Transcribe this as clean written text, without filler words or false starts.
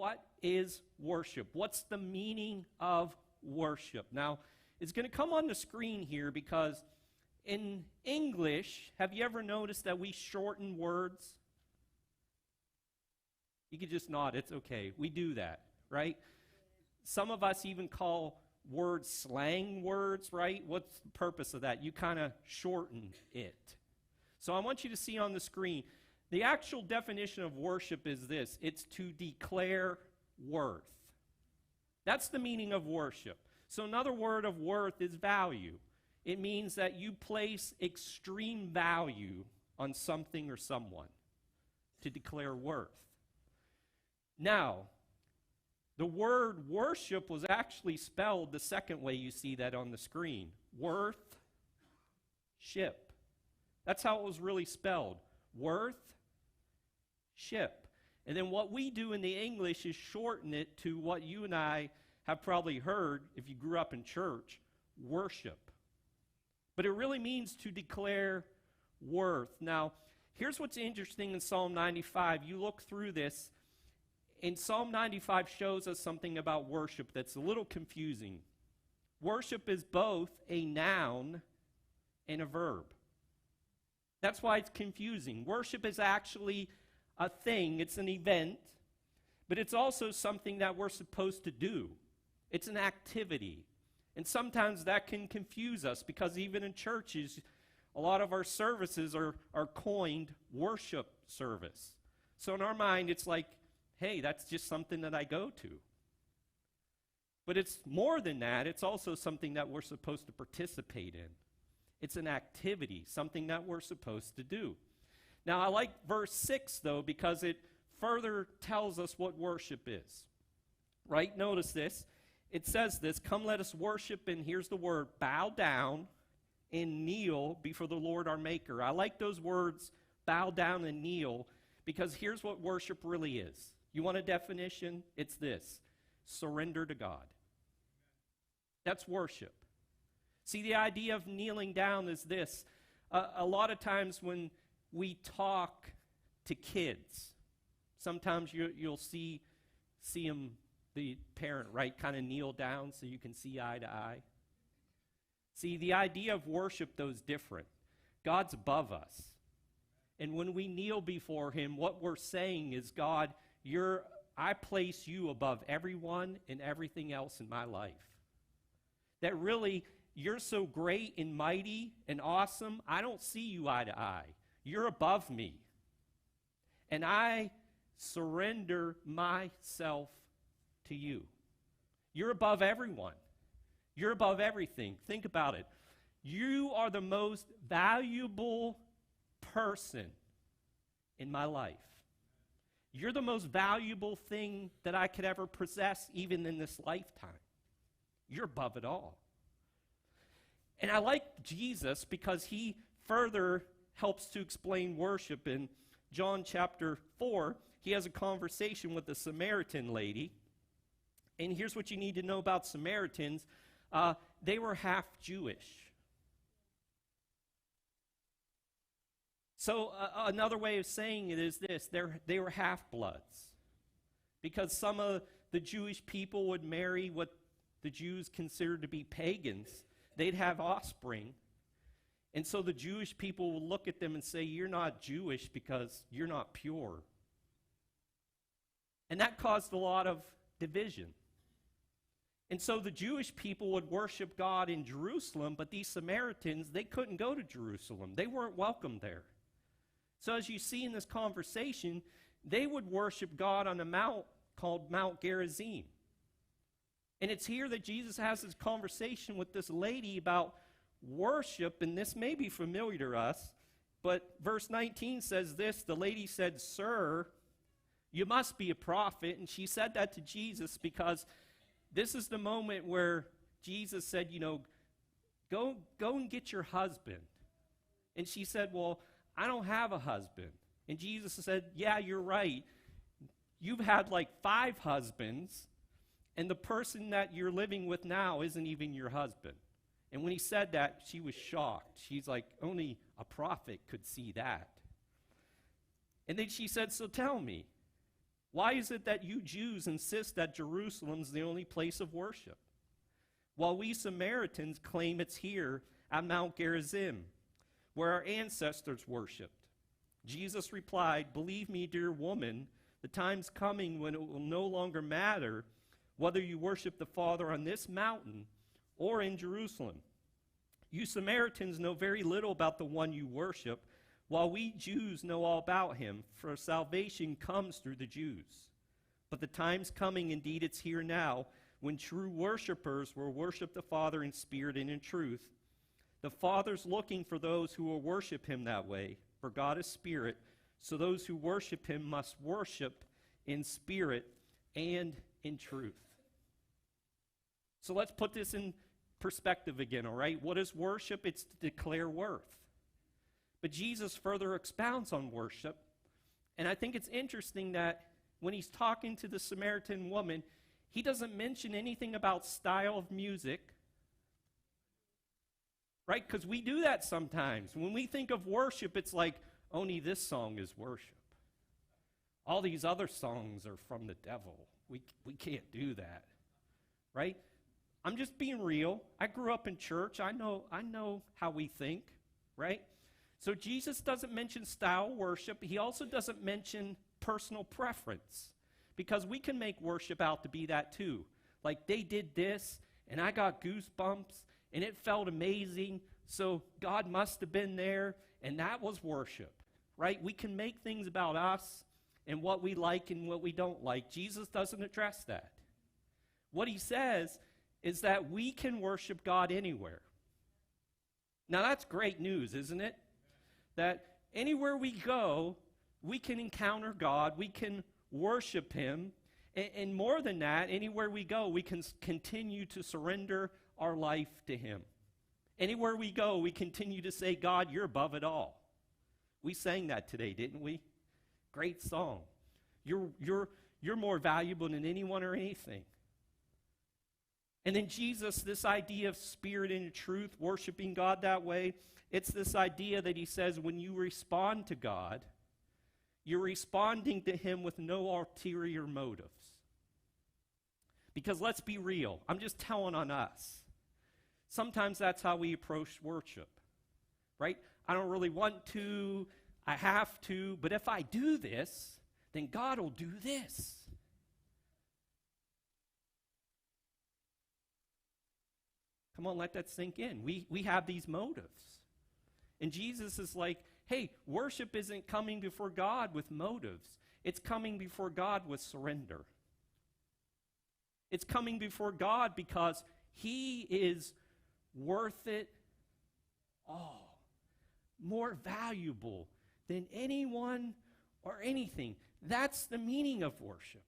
what is worship? What's the meaning of worship? Now, it's going to come on the screen here because in English, have you ever noticed that we shorten words? You could just nod. It's okay. We do that, right? Some of us even call words slang words, right? What's the purpose of that? You kind of shorten it. So I want you to see on the screen, the actual definition of worship is this. It's to declare worth. That's the meaning of worship. So another word of worth is value. It means that you place extreme value on something or someone to declare worth. Now, the word worship was actually spelled the second way you see that on the screen. Worth, ship. That's how it was really spelled. Worth, ship. And then what we do in the English is shorten it to what you and I have probably heard if you grew up in church, worship. But it really means to declare worth. Now, here's what's interesting in Psalm 95. You look through this, and Psalm 95 shows us something about worship that's a little confusing. Worship is both a noun and a verb. That's why it's confusing. Worship is actually a thing, it's an event, but it's also something that we're supposed to do. It's an activity. And sometimes that can confuse us because even in churches, a lot of our services are coined worship service. So in our mind, it's like, hey, that's just something that I go to. But it's more than that. It's also something that we're supposed to participate in. It's an activity, something that we're supposed to do. Now, I like verse 6, though, because it further tells us what worship is. Right? Notice this. It says this, come let us worship, and here's the word, bow down and kneel before the Lord our Maker. I like those words, bow down and kneel, because here's what worship really is. You want a definition? It's this, surrender to God. That's worship. See, the idea of kneeling down is this. A lot of times when we talk to kids, sometimes you'll see them, the parent, right, kind of kneel down so you can see eye to eye. See, the idea of worship, though, is different. God's above us. And when we kneel before him, what we're saying is, God, I place you above everyone and everything else in my life. That really, you're so great and mighty and awesome, I don't see you eye to eye. You're above me. And I surrender myself to you. You're above everyone. You're above everything. Think about it. You are the most valuable person in my life. You're the most valuable thing that I could ever possess, even in this lifetime. You're above it all. And I like Jesus because he further helps to explain worship. In John chapter 4, he has a conversation with a Samaritan lady. And here's what you need to know about Samaritans. They were half Jewish. So another way of saying it is this. They were half-bloods. Because some of the Jewish people would marry what the Jews considered to be pagans. They'd have offspring. And so the Jewish people would look at them and say, you're not Jewish because you're not pure. And that caused a lot of division. And so the Jewish people would worship God in Jerusalem, but these Samaritans, they couldn't go to Jerusalem. They weren't welcome there. So as you see in this conversation, they would worship God on a mount called Mount Gerizim. And it's here that Jesus has this conversation with this lady about worship, and this may be familiar to us, but verse 19 says this, the lady said, "Sir, you must be a prophet." And she said that to Jesus because this is the moment where Jesus said, go and get your husband. And she said, well, I don't have a husband. And Jesus said, yeah, you're right. You've had like 5 husbands, and the person that you're living with now isn't even your husband. And when he said that, she was shocked. She's like, only a prophet could see that. And then she said, so tell me, Why is it that you Jews insist that Jerusalem's the only place of worship, while we Samaritans claim it's here at Mount Gerizim, where our ancestors worshipped? Jesus replied, "Believe me, dear woman, the time's coming when it will no longer matter whether you worship the Father on this mountain or in Jerusalem. You Samaritans know very little about the one you worship, while we Jews know all about him, for salvation comes through the Jews. But the time's coming, indeed it's here now, when true worshipers will worship the Father in spirit and in truth. The Father's looking for those who will worship him that way, for God is spirit, so those who worship him must worship in spirit and in truth." So let's put this in perspective again, all right? What is worship? It's to declare worth. But Jesus further expounds on worship, and I think it's interesting that when he's talking to the Samaritan woman, he doesn't mention anything about style of music, right? Because we do that sometimes. When we think of worship, it's like, only this song is worship. All these other songs are from the devil. We can't do that, right? I'm just being real. I grew up in church. I know how we think, right? So Jesus doesn't mention style worship. He also doesn't mention personal preference, because we can make worship out to be that too. Like, they did this, and I got goosebumps, and it felt amazing, so God must have been there, and that was worship, right? We can make things about us and what we like and what we don't like. Jesus doesn't address that. What he says is that we can worship God anywhere. Now, that's great news, isn't it? That anywhere we go, we can encounter God, we can worship him, and more than that, anywhere we go, we can continue to surrender our life to him. Anywhere we go, we continue to say, "God, you're above it all." We sang that today, didn't we? Great song. You're more valuable than anyone or anything. And then Jesus, this idea of spirit and truth, worshiping God that way, it's this idea that he says when you respond to God, you're responding to him with no ulterior motives. Because let's be real, I'm just telling on us. Sometimes that's how we approach worship, right? I don't really want to, I have to, but if I do this, then God will do this. Come on, let that sink in. We have these motives. And Jesus is like, hey, worship isn't coming before God with motives. It's coming before God with surrender. It's coming before God because he is worth it all. More valuable than anyone or anything. That's the meaning of worship.